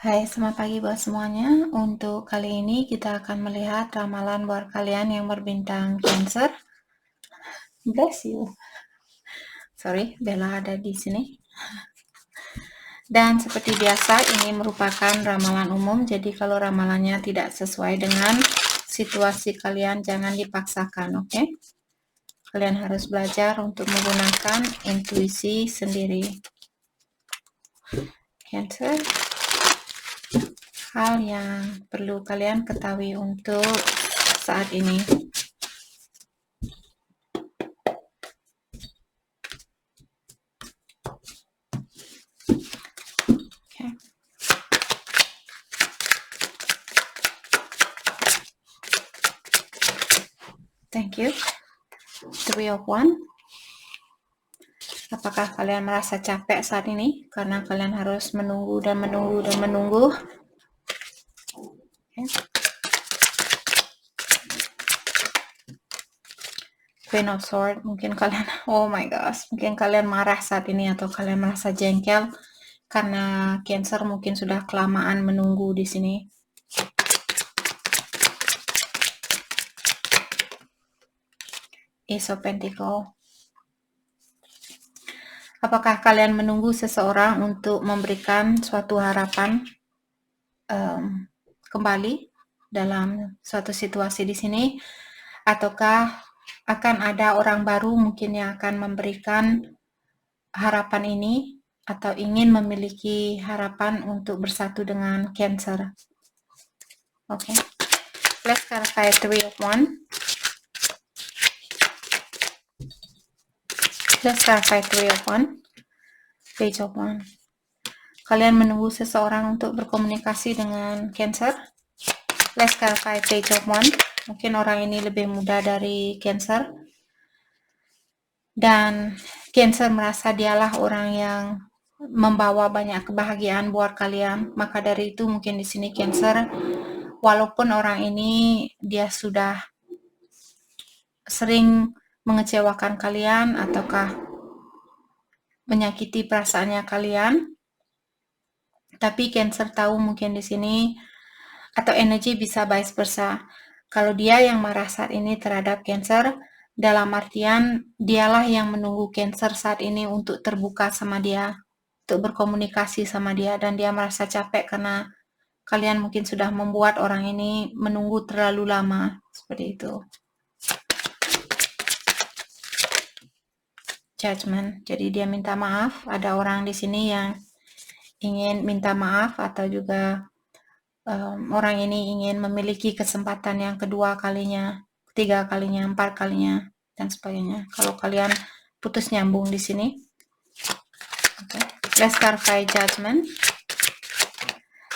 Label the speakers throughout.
Speaker 1: Hai, selamat pagi buat semuanya. Untuk kali ini kita akan melihat ramalan buat kalian yang berbintang Cancer. Bless you. Sorry, Bella ada di sini. Dan seperti biasa, ini merupakan ramalan umum. Jadi kalau ramalannya tidak sesuai dengan situasi kalian, jangan dipaksakan, oke? Kalian harus belajar untuk menggunakan intuisi sendiri. Cancer. Hal yang perlu kalian ketahui untuk saat ini. Okay. Thank you. 3 of Wands. Apakah kalian merasa capek saat ini? Karena kalian harus menunggu dan menunggu dan menunggu. Okay. Queen of Swords, mungkin kalian, oh my gosh, mungkin kalian marah saat ini atau kalian merasa jengkel karena Cancer mungkin sudah kelamaan menunggu di sini. Ace of Pentacles. Apakah kalian menunggu seseorang untuk memberikan suatu harapan kembali dalam suatu situasi di sini, ataukah akan ada orang baru mungkin yang akan memberikan harapan ini atau ingin memiliki harapan untuk bersatu dengan Cancer? Okay, let's clarify 3 of Wands. Let's clarify 3 of Wands. Page of Wands. Kalian menunggu seseorang untuk berkomunikasi dengan Cancer. Let's clarify Page of Wands. Mungkin orang ini lebih muda dari Cancer. Dan Cancer merasa dialah orang yang membawa banyak kebahagiaan buat kalian. Maka dari itu mungkin di sini Cancer, walaupun orang ini dia sudah sering mengecewakan kalian ataukah menyakiti perasaannya kalian, tapi Cancer tahu mungkin di sini atau energi bisa vice versa. Kalau dia yang marah saat ini terhadap Cancer, dalam artian dialah yang menunggu Cancer saat ini untuk terbuka sama dia, untuk berkomunikasi sama dia, dan dia merasa capek karena kalian mungkin sudah membuat orang ini menunggu terlalu lama, seperti itu. Judgment. Jadi dia minta maaf. Ada orang di sini yang ingin minta maaf atau juga orang ini ingin memiliki kesempatan yang kedua kalinya, ketiga kalinya, 4 kalinya, dan sebagainya. Kalau kalian putus nyambung di sini. Okay. Let's clarify Judgment.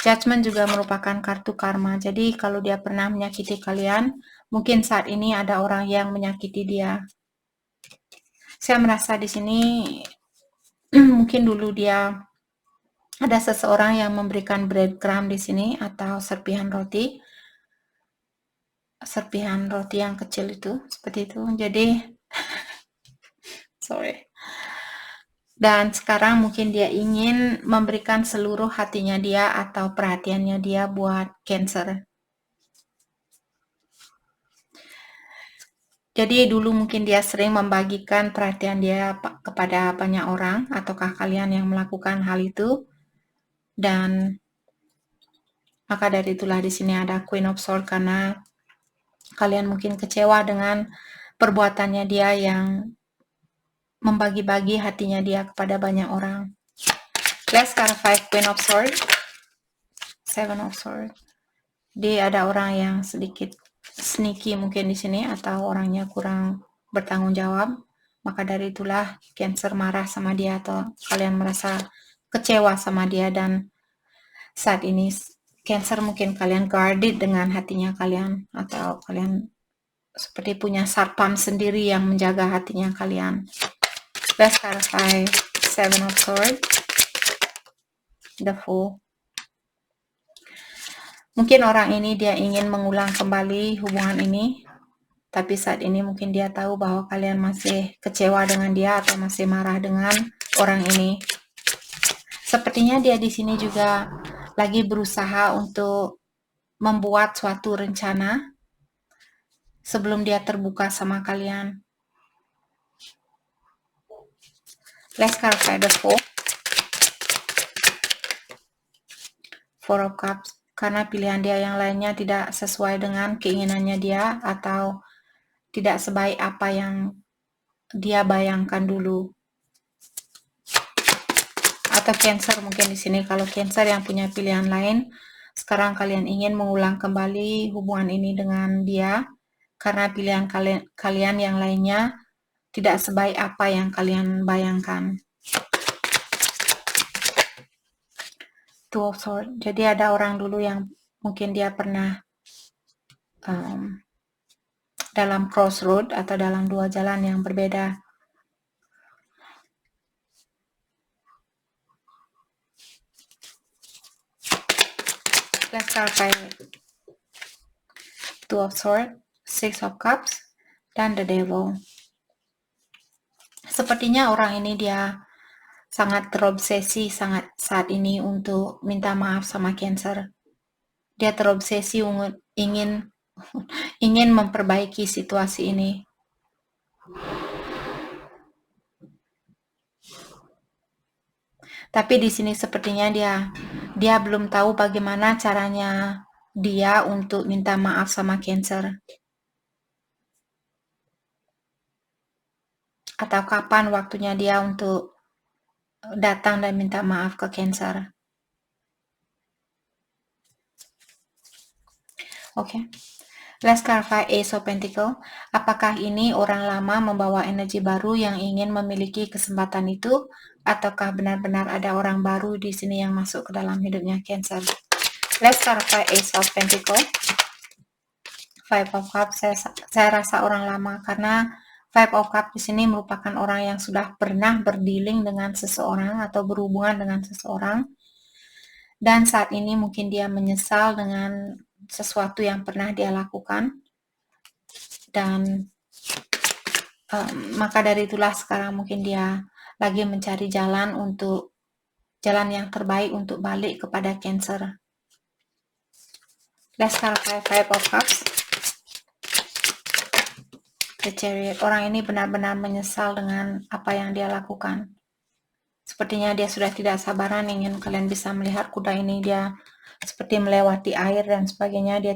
Speaker 1: Judgment juga merupakan kartu karma. Jadi kalau dia pernah menyakiti kalian, mungkin saat ini ada orang yang menyakiti dia. Saya merasa di sini mungkin dulu dia ada seseorang yang memberikan breadcrumb di sini atau serpihan roti yang kecil itu, seperti itu. Jadi sorry. Dan sekarang mungkin dia ingin memberikan seluruh hatinya dia atau perhatiannya dia buat Cancer. Jadi dulu mungkin dia sering membagikan perhatian dia kepada banyak orang, ataukah kalian yang melakukan hal itu? Dan maka dari itulah di sini ada Queen of Swords, karena kalian mungkin kecewa dengan perbuatannya dia yang membagi-bagi hatinya dia kepada banyak orang. Let's clarify Queen of Swords. 7 of Swords. Dia ada orang yang sedikit sneaky mungkin di sini, atau orangnya kurang bertanggung jawab. Maka dari itulah Cancer marah sama dia atau kalian merasa kecewa sama dia, dan saat ini Cancer mungkin kalian guarded dengan hatinya kalian, atau kalian seperti punya satpam sendiri yang menjaga hatinya kalian. Let's clarify 7 of Swords. The Fool. Mungkin orang ini dia ingin mengulang kembali hubungan ini, tapi saat ini mungkin dia tahu bahwa kalian masih kecewa dengan dia atau masih marah dengan orang ini. Sepertinya dia di sini juga lagi berusaha untuk membuat suatu rencana sebelum dia terbuka sama kalian. Let's clarify the Four of Cups. Karena pilihan dia yang lainnya tidak sesuai dengan keinginannya dia atau tidak sebaik apa yang dia bayangkan dulu. Atau Cancer mungkin di sini, kalau Cancer yang punya pilihan lain, sekarang kalian ingin mengulang kembali hubungan ini dengan dia karena pilihan kalian yang lainnya tidak sebaik apa yang kalian bayangkan. Two of Swords. Jadi ada orang dulu yang mungkin dia pernah dalam crossroad atau dalam dua jalan yang berbeda. Let's clarify. Two of Swords, Six of Cups, dan The Devil. Sepertinya orang ini dia sangat terobsesi saat ini untuk minta maaf sama Cancer. Dia terobsesi ingin memperbaiki situasi ini. Tapi di sini sepertinya dia belum tahu bagaimana caranya dia untuk minta maaf sama Cancer. Atau kapan waktunya dia untuk datang dan minta maaf ke Cancer. Oke. Let's clarify Ace of Pentacle. Apakah ini orang lama membawa energi baru yang ingin memiliki kesempatan itu, ataukah benar-benar ada orang baru di sini yang masuk ke dalam hidupnya Cancer? Let's clarify Ace of Pentacle. Five of Cups. Saya rasa orang lama karena Five of Cups di sini merupakan orang yang sudah pernah berdealing dengan seseorang atau berhubungan dengan seseorang, dan saat ini mungkin dia menyesal dengan sesuatu yang pernah dia lakukan, dan maka dari itulah sekarang mungkin dia lagi mencari jalan yang terbaik untuk balik kepada Cancer. Let's clarify Five of Cups. The Chariot. Orang ini benar-benar menyesal dengan apa yang dia lakukan. Sepertinya dia sudah tidak sabaran ingin kalian bisa melihat kuda ini, dia seperti melewati air dan sebagainya. Dia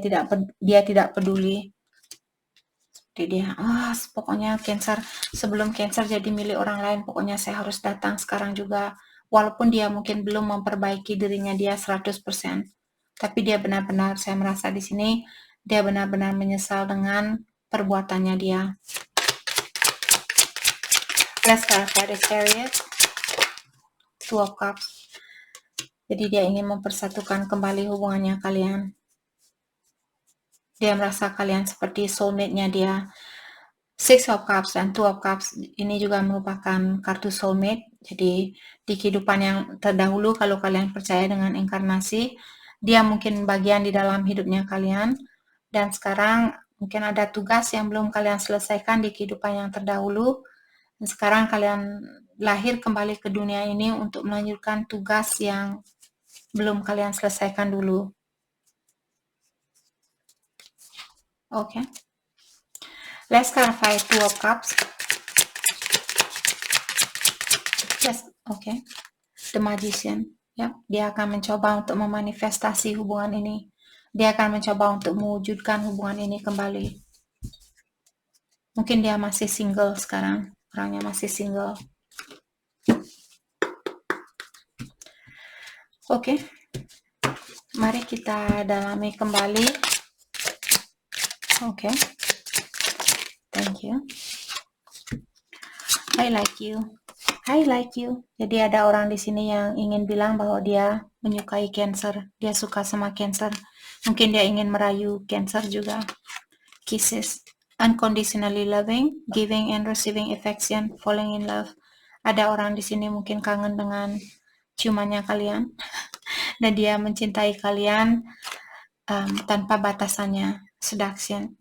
Speaker 1: tidak peduli. Seperti dia, pokoknya Cancer, sebelum Cancer jadi milik orang lain, pokoknya saya harus datang sekarang juga. Walaupun dia mungkin belum memperbaiki dirinya dia 100%, tapi dia benar-benar, saya merasa di sini dia benar-benar menyesal dengan perbuatannya dia. Let's clarify the Chariot. Two of Cups. Jadi dia ingin mempersatukan kembali hubungannya kalian. Dia merasa kalian seperti soulmate-nya dia. Six of Cups dan Two of Cups ini juga merupakan kartu soulmate. Jadi di kehidupan yang terdahulu, kalau kalian percaya dengan inkarnasi, dia mungkin bagian di dalam hidupnya kalian, dan sekarang mungkin ada tugas yang belum kalian selesaikan di kehidupan yang terdahulu, dan sekarang kalian lahir kembali ke dunia ini untuk melanjutkan tugas yang belum kalian selesaikan dulu. Oke. Let's clarify Two of Cups. Yes, okay. The Magician. Ya, dia akan mencoba untuk memanifestasi hubungan ini. Dia akan mencoba untuk mewujudkan hubungan ini kembali. Mungkin dia masih single sekarang. Orangnya masih single. Oke. Mari kita dalami kembali. Oke. Thank you. I like you. I like you. Jadi ada orang di sini yang ingin bilang bahwa dia menyukai Cancer. Dia suka sama Cancer. Mungkin dia ingin merayu Cancer juga. Kisses. Unconditionally loving, giving and receiving affection, falling in love. Ada orang di sini mungkin kangen dengan ciumannya kalian. Dan dia mencintai kalian tanpa batasannya. Seduction,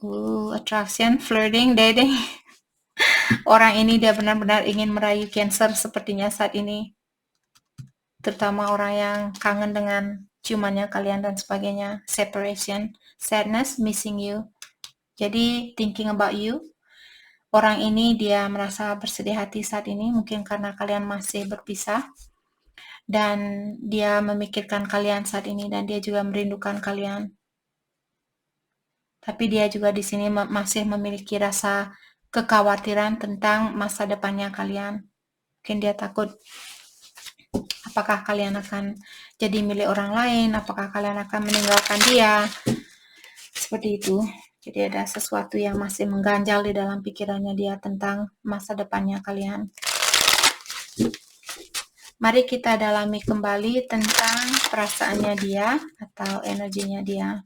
Speaker 1: attraction, flirting, dating. Orang ini dia benar-benar ingin merayu Cancer sepertinya saat ini. Terutama orang yang kangen dengan ciumannya kalian dan sebagainya. Separation, sadness, missing you. Jadi thinking about you. Orang ini dia merasa bersedih hati saat ini, mungkin karena kalian masih berpisah. Dan dia memikirkan kalian saat ini, dan dia juga merindukan kalian. Tapi dia juga di sini masih memiliki rasa kekhawatiran tentang masa depannya kalian. Mungkin dia takut apakah kalian akan jadi milik orang lain, apakah kalian akan meninggalkan dia. Seperti itu. Jadi ada sesuatu yang masih mengganjal di dalam pikirannya dia tentang masa depannya kalian. Mari kita dalami kembali tentang perasaannya dia atau energinya dia.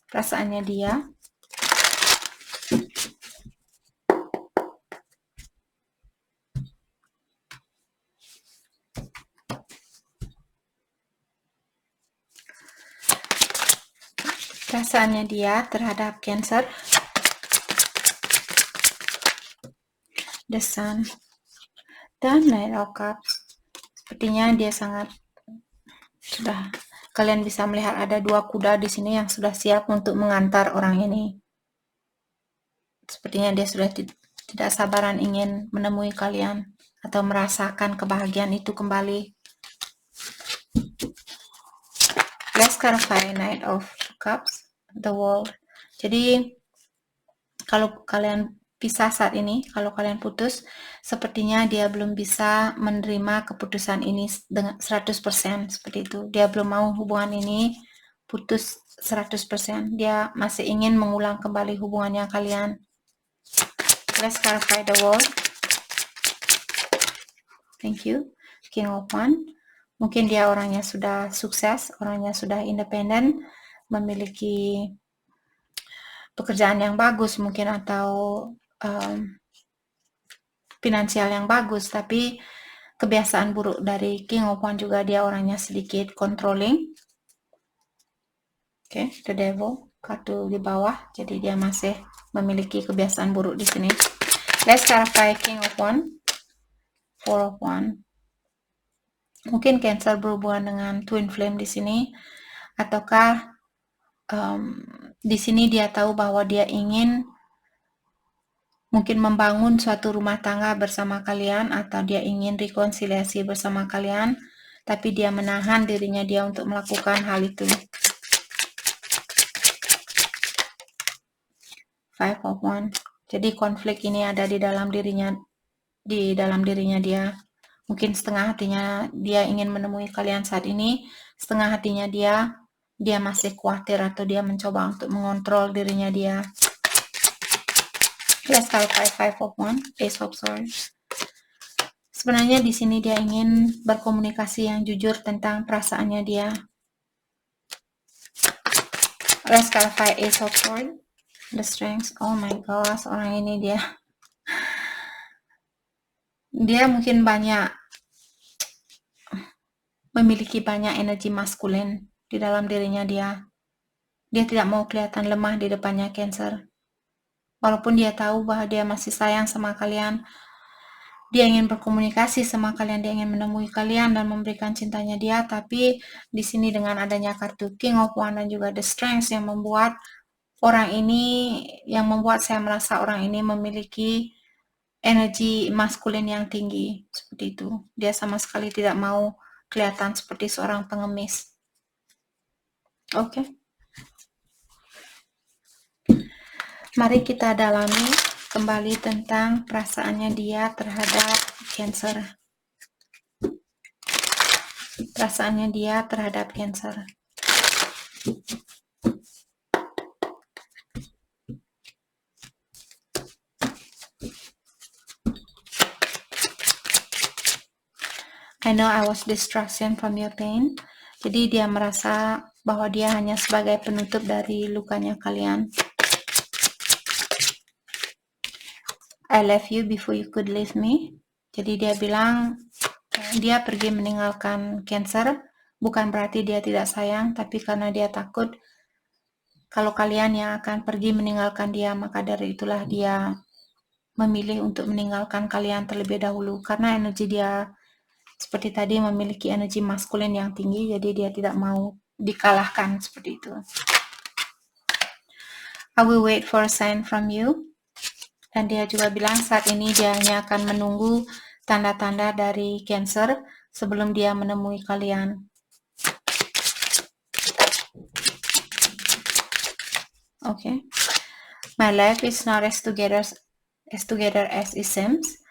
Speaker 1: Perasaannya dia. Perasaannya dia terhadap Cancer. The Sun. Dan Knight of Cups. Sepertinya dia sudah kalian bisa melihat ada 2 kuda di sini yang sudah siap untuk mengantar orang ini. Sepertinya dia sudah tidak sabaran ingin menemui kalian atau merasakan kebahagiaan itu kembali. Let's clarify Knight of Cups, the World. Jadi kalau kalian pisah saat ini, kalau kalian putus, sepertinya dia belum bisa menerima keputusan ini dengan 100%, seperti itu. Dia belum mau hubungan ini putus 100%. Dia masih ingin mengulang kembali hubungannya kalian. Let's clarify the World. Thank you. King of Wands. Mungkin dia orangnya sudah sukses, orangnya sudah independen, memiliki pekerjaan yang bagus mungkin atau finansial yang bagus, tapi kebiasaan buruk dari King of Wands juga dia orangnya sedikit controlling. Oke, the Devil, kartu di bawah, jadi dia masih memiliki kebiasaan buruk di sini. Let's clarify King of Wands, Four of Wands. Mungkin Cancer berhubungan dengan Twin Flame di sini, ataukah di sini dia tahu bahwa dia ingin mungkin membangun suatu rumah tangga bersama kalian, atau dia ingin rekonsiliasi bersama kalian, tapi dia menahan dirinya dia untuk melakukan hal itu. Five of Wands. Jadi konflik ini ada di dalam dirinya dia. Mungkin setengah hatinya dia ingin menemui kalian saat ini, setengah hatinya dia masih khawatir atau dia mencoba untuk mengontrol dirinya dia. Let's clarify Five of Wands, Ace of Swords. Sebenarnya di sini dia ingin berkomunikasi yang jujur tentang perasaannya dia. Let's clarify Ace of Swords, the Strength. Oh my gosh, orang ini dia mungkin memiliki banyak energi maskulin di dalam dirinya dia. Dia tidak mau kelihatan lemah di depannya Cancer. Walaupun dia tahu bahwa dia masih sayang sama kalian, dia ingin berkomunikasi sama kalian, dia ingin menemui kalian dan memberikan cintanya dia, tapi di sini dengan adanya kartu King of Wands dan juga The Strength yang membuat saya merasa orang ini memiliki energi maskulin yang tinggi, seperti itu. Dia sama sekali tidak mau kelihatan seperti seorang pengemis. Oke. Mari kita dalami kembali tentang perasaannya dia terhadap Cancer. Perasaannya dia terhadap Cancer. I know I was distraction from your pain. Jadi dia merasa bahwa dia hanya sebagai penutup dari lukanya kalian. I left you before you could leave me. Jadi dia bilang dia pergi meninggalkan Cancer, bukan berarti dia tidak sayang, tapi karena dia takut kalau kalian yang akan pergi meninggalkan dia, maka dari itulah dia memilih untuk meninggalkan kalian terlebih dahulu, karena energi dia seperti tadi memiliki energi maskulin yang tinggi, jadi dia tidak mau dikalahkan seperti itu. I will wait for a sign from you. Dan dia juga bilang saat ini dia hanya akan menunggu tanda-tanda dari Cancer sebelum dia menemui kalian. Okay. My life is not as together as it seems.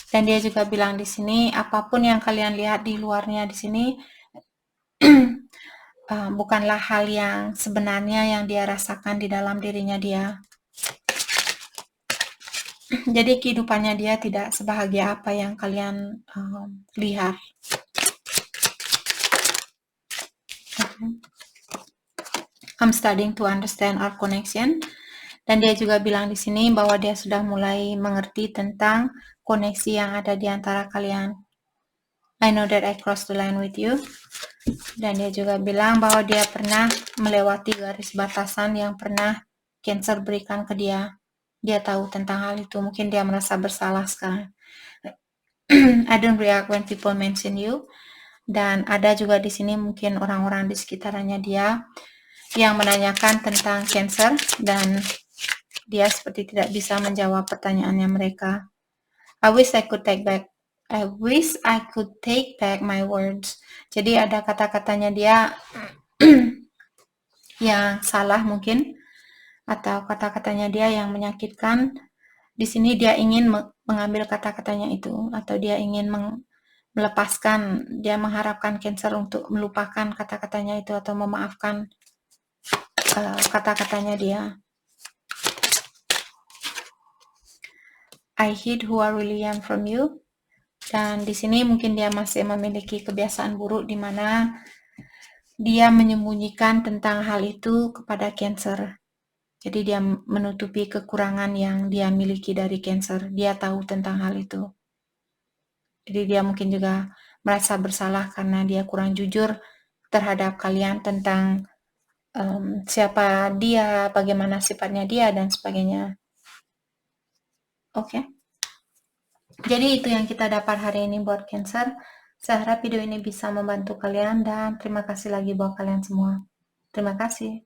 Speaker 1: Dan dia juga bilang di sini apapun yang kalian lihat di luarnya di sini bukanlah hal yang sebenarnya yang dia rasakan di dalam dirinya dia. Jadi kehidupannya dia tidak sebahagia apa yang kalian lihat. Okay. I'm starting to understand our connection. Dan dia juga bilang di sini bahwa dia sudah mulai mengerti tentang koneksi yang ada di antara kalian. I know that I crossed the line with you. Dan dia juga bilang bahwa dia pernah melewati garis batasan yang pernah Cancer berikan ke dia. Dia tahu tentang hal itu. Mungkin dia merasa bersalah sekarang. I don't react when people mention you. Dan ada juga di sini mungkin orang-orang di sekitarnya dia yang menanyakan tentang Cancer dan dia seperti tidak bisa menjawab pertanyaannya mereka. I wish I could take back my words. Jadi ada kata-katanya dia yang salah mungkin, atau kata-katanya dia yang menyakitkan. Di sini dia ingin mengambil kata-katanya itu, atau dia ingin melepaskan, dia mengharapkan Cancer untuk melupakan kata-katanya itu atau memaafkan kata-katanya dia. I hid who I really am from you. Dan di sini mungkin dia masih memiliki kebiasaan buruk di mana dia menyembunyikan tentang hal itu kepada Cancer. Jadi dia menutupi kekurangan yang dia miliki dari Cancer. Dia tahu tentang hal itu. Jadi dia mungkin juga merasa bersalah karena dia kurang jujur terhadap kalian tentang siapa dia, bagaimana sifatnya dia, dan sebagainya. Oke. Jadi itu yang kita dapat hari ini buat Cancer. Saya harap video ini bisa membantu kalian dan terima kasih lagi buat kalian semua. Terima kasih.